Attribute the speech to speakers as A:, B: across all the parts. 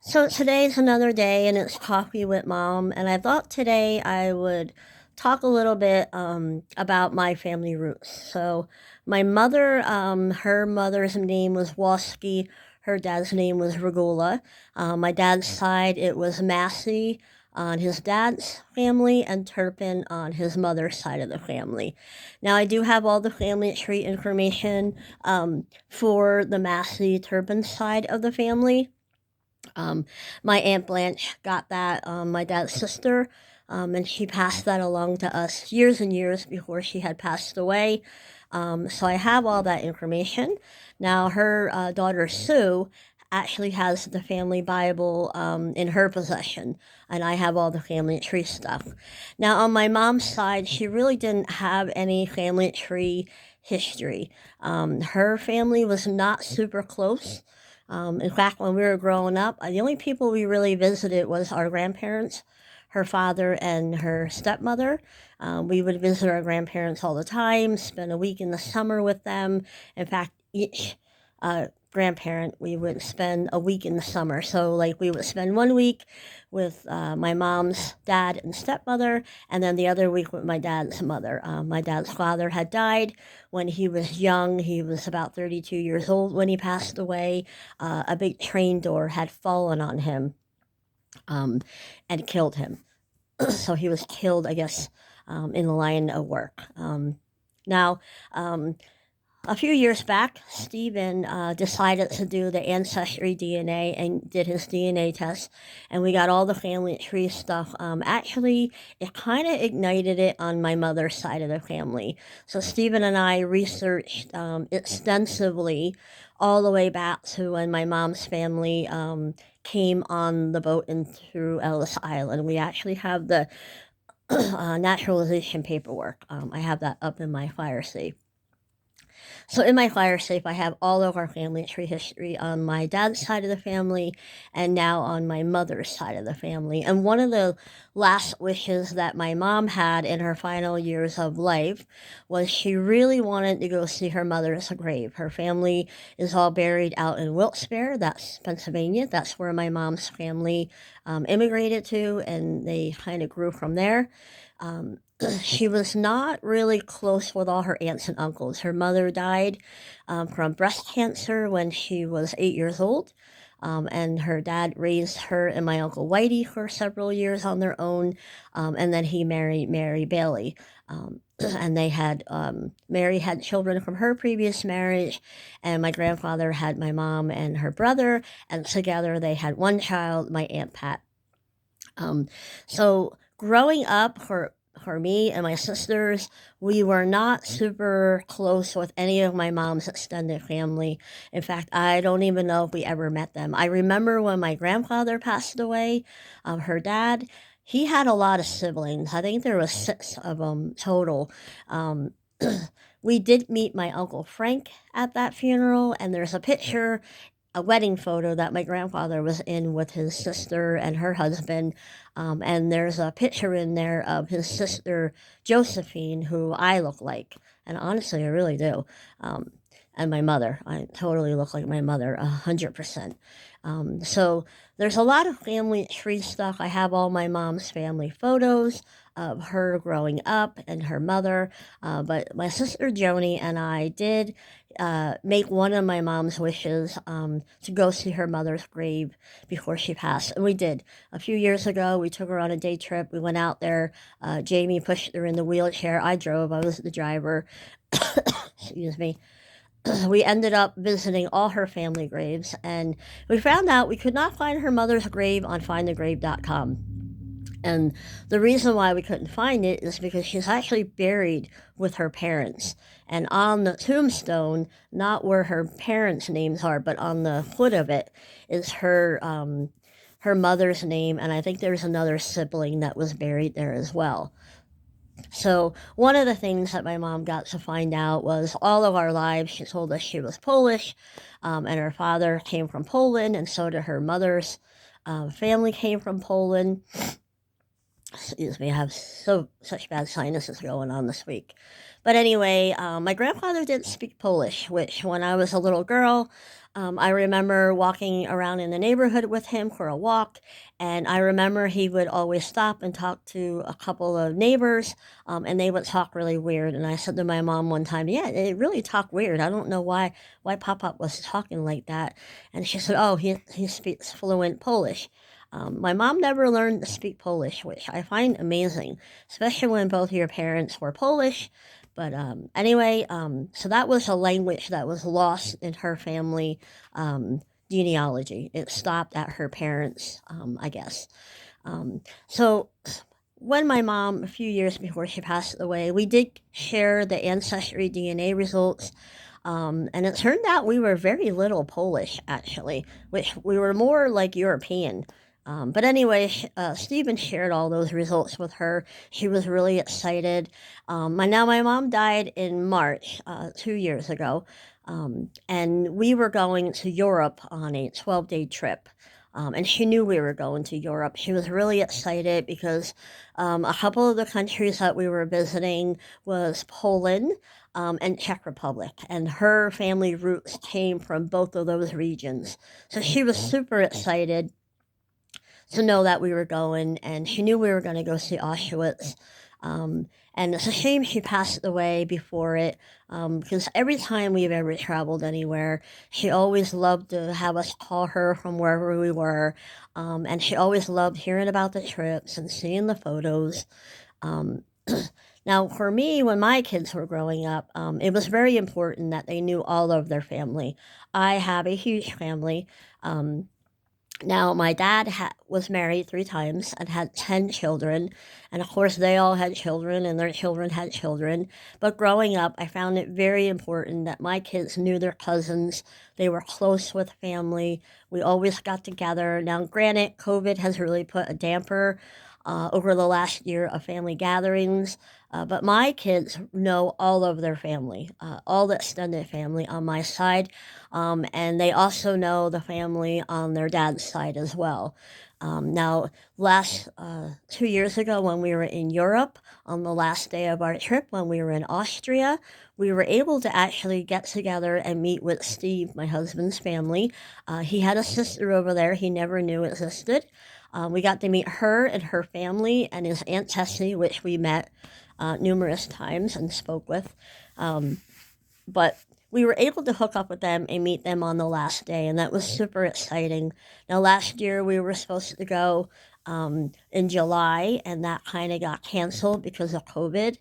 A: So today's another day and it's coffee with mom. And I thought today I would talk a little bit about my family roots. So my mother, her mother's name was Walski. Her dad's name was Regula. My dad's side, it was Massey on his dad's family and Turpin on his mother's side of the family. Now I do have all the family tree information for the Massey Turpin side of the family. um, my Aunt Blanche got that, my dad's sister, and she passed that along to us years and years before she had passed away. So I have all that information. Now, her daughter Sue actually has the family Bible in her possession, and I have all the family tree stuff. Now, on my mom's side, she really didn't have any family tree history. Her family was not super close. In fact, when we were growing up, the only people we really visited was our grandparents, her father and her stepmother. We would visit our grandparents all the time, spend a week in the summer with them. In fact, each grandparent, we would spend a week in the summer. So, like, we would spend 1 week with my mom's dad and stepmother, and then the other week with my dad's mother. My dad's father had died when he was young. He was about 32 years old when he passed away. A big train door had fallen on him um, and killed him. So he was killed, I guess, in the line of work. Now, um, a few years back, Stephen decided to do the Ancestry DNA and did his DNA test, and we got all the family tree stuff. Actually, it kind of ignited it on my mother's side of the family. So Stephen and I researched extensively all the way back to when my mom's family came on the boat and through Ellis Island. We actually have the naturalization paperwork. I have that up in my fire safe. So in my fire safe, I have all of our family tree history on my dad's side of the family and now on my mother's side of the family. And one of the last wishes that my mom had in her final years of life was she really wanted to go see her mother's grave. Her family is all buried out in Wilkes-Barre, that's Pennsylvania. That's where my mom's family immigrated to, and they kind of grew from there. Um, she was not really close with all her aunts and uncles. Her mother died from breast cancer when she was 8 years old. And her dad raised her and my uncle Whitey for several years on their own. And then he married Mary Bailey. And they had, Mary had children from her previous marriage, and my grandfather had my mom and her brother, and together they had one child, my Aunt Pat. Um, so growing up for me and my sisters, we were not super close with any of my mom's extended family. In fact, I don't even know if we ever met them. I remember when my grandfather passed away, her dad, he had a lot of siblings. I think there was six of them total. Um, we did meet my uncle Frank at that funeral, and there's a wedding photo that my grandfather was in with his sister and her husband. And there's a picture in there of his sister, Josephine, who I look like. And honestly, I really do. Um, and my mother. I totally look like my mother, 100%. So there's a lot of family tree stuff. I have all my mom's family photos of her growing up and her mother. But my sister Joni and I did make one of my mom's wishes to go see her mother's grave before she passed. And we did. A few years ago, we took her on a day trip. We went out there. Jamie pushed her in the wheelchair. I drove, I was the driver. Excuse me. We ended up visiting all her family graves, and we found out we could not find her mother's grave on findthegrave.com. And the reason why we couldn't find it is because she's actually buried with her parents. And on the tombstone, not where her parents' names are, but on the foot of it is her mother's name, and I think there's another sibling that was buried there as well. So one of the things that my mom got to find out was all of our lives, she told us she was Polish, and her father came from Poland, and so did her mother's family came from Poland. Excuse me, I have such bad sinuses going on this week. But anyway, my grandfather didn't speak Polish, which when I was a little girl, I remember walking around in the neighborhood with him for a walk, and I remember he would always stop and talk to a couple of neighbors, and they would talk really weird. And I said to my mom one time, "Yeah, they really talk weird. I don't know why Pop Up was talking like that." And she said, "Oh, he speaks fluent Polish." My mom never learned to speak Polish, which I find amazing, especially when both your parents were Polish. But anyway, so that was a language that was lost in her family genealogy. It stopped at her parents, I guess. So when my mom, a few years before she passed away, we did share the Ancestry DNA results. And it turned out we were very little Polish, actually, which we were more like European. But anyway, Stephen shared all those results with her. She was really excited. My mom died in March, 2 years ago, and we were going to Europe on a 12-day trip. And she knew we were going to Europe. She was really excited because a couple of the countries that we were visiting was Poland and Czech Republic, and her family roots came from both of those regions. So she was super excited to know that we were going, and she knew we were going to go see Auschwitz. And it's a shame she passed away before it, because every time we've ever traveled anywhere, she always loved to have us call her from wherever we were, and she always loved hearing about the trips and seeing the photos. Um, Now, for me, when my kids were growing up, it was very important that they knew all of their family. I have a huge family. Um, Now, my dad was married 3 times and had 10 children. And of course, they all had children and their children had children. But growing up, I found it very important that my kids knew their cousins. They were close with family. We always got together. Now, granted, COVID has really put a damper over the last year of family gatherings. But my kids know all of their family, all the extended family on my side. And they also know the family on their dad's side as well. Now, last 2 years ago, when we were in Europe, on the last day of our trip, when we were in Austria, we were able to actually get together and meet with Steve, my husband's family. He had a sister over there he never knew existed. We got to meet her and her family and his Aunt Tessie, which we met numerous times and spoke with. But we were able to hook up with them and meet them on the last day, and that was super exciting. Now, last year we were supposed to go in July, and that kind of got canceled because of COVID.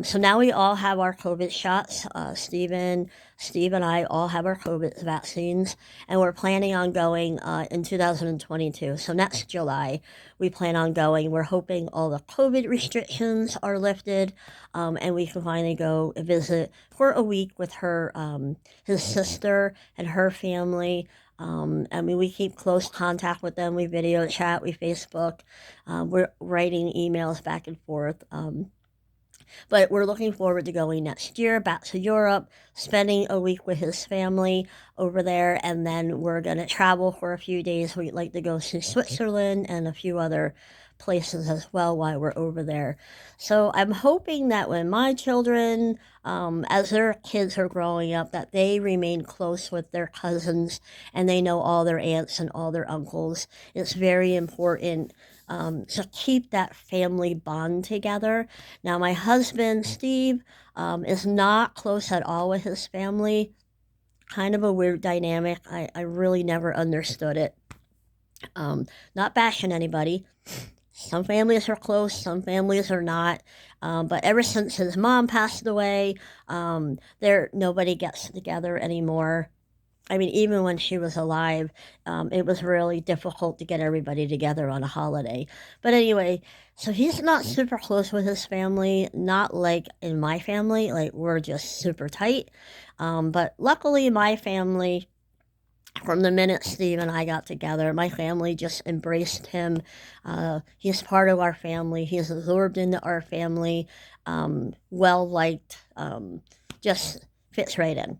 A: So now we all have our COVID shots. Steve and I all have our COVID vaccines, and we're planning on going in 2022. So next July, we plan on going. We're hoping all the COVID restrictions are lifted, and we can finally go visit for a week with his sister and her family. I mean, we keep close contact with them. We video chat, we Facebook, we're writing emails back and forth. But we're looking forward to going next year back to Europe, spending a week with his family over there, and then we're going to travel for a few days. We'd like to go to Switzerland and a few other places as well while we're over there. So I'm hoping that when my children, as their kids are growing up, that they remain close with their cousins and they know all their aunts and all their uncles. It's very important to keep that family bond together. Now, my husband, Steve, is not close at all with his family. Kind of a weird dynamic. I really never understood it. Not bashing anybody. Some families are close, some families are not. But ever since his mom passed away, nobody gets together anymore. I mean, even when she was alive, it was really difficult to get everybody together on a holiday. But anyway, so he's not super close with his family, not like in my family, like we're just super tight. But luckily, my family, from the minute Steve and I got together, my family just embraced him. He's part of our family. He's absorbed into our family, well liked, just fits right in.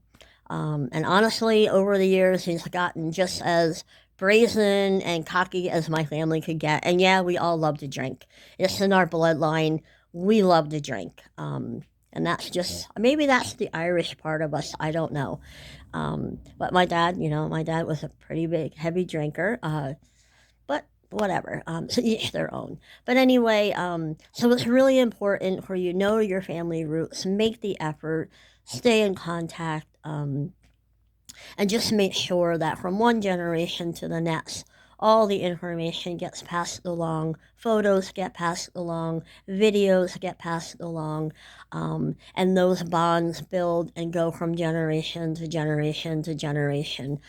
A: And honestly, over the years, he's gotten just as brazen and cocky as my family could get. And yeah, we all love to drink. It's in our bloodline. We love to drink. And that's just, maybe that's the Irish part of us. I don't know. But my dad was a pretty big, heavy drinker. But whatever, to each their own. But anyway, so it's really important for you know your family roots, make the effort, stay in contact, and just make sure that from one generation to the next, all the information gets passed along, photos get passed along, videos get passed along, and those bonds build and go from generation to generation to generation.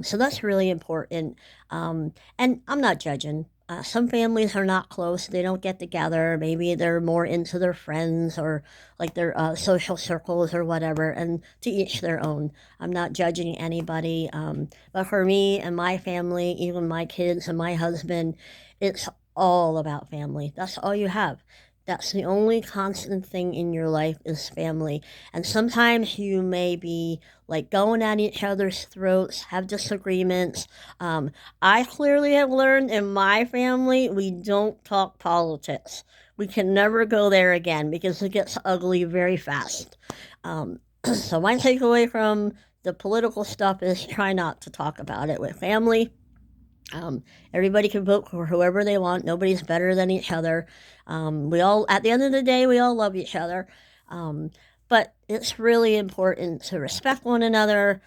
A: So that's really important. And I'm not judging. Some families are not close, they don't get together. Maybe they're more into their friends or like their social circles or whatever, and to each their own. I'm not judging anybody. But for me and my family, even my kids and my husband, it's all about family. That's all you have. That's the only constant thing in your life is family. And sometimes you may be like going at each other's throats, have disagreements. Um, I clearly have learned in my family, we don't talk politics. We can never go there again because it gets ugly very fast. Um, so my takeaway from the political stuff is try not to talk about it with family. Everybody can vote for whoever they want. Nobody's better than each other. We all, at the end of the day, we all love each other. Um, but it's really important to respect one another,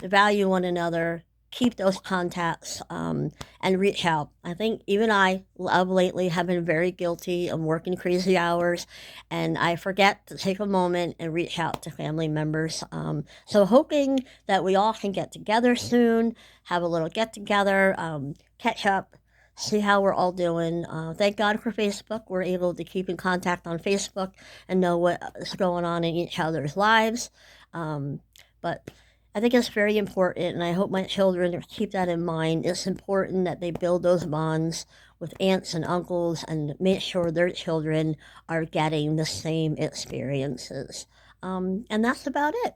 A: value one another, keep those contacts, and reach out. I think even I, of lately, have been very guilty of working crazy hours, and I forget to take a moment and reach out to family members. So, hoping that we all can get together soon, have a little get together, catch up, see how we're all doing. Thank God for Facebook. We're able to keep in contact on Facebook and know what is going on in each other's lives. Um, but I think it's very important, and I hope my children keep that in mind. It's important that they build those bonds with aunts and uncles and make sure their children are getting the same experiences. And that's about it.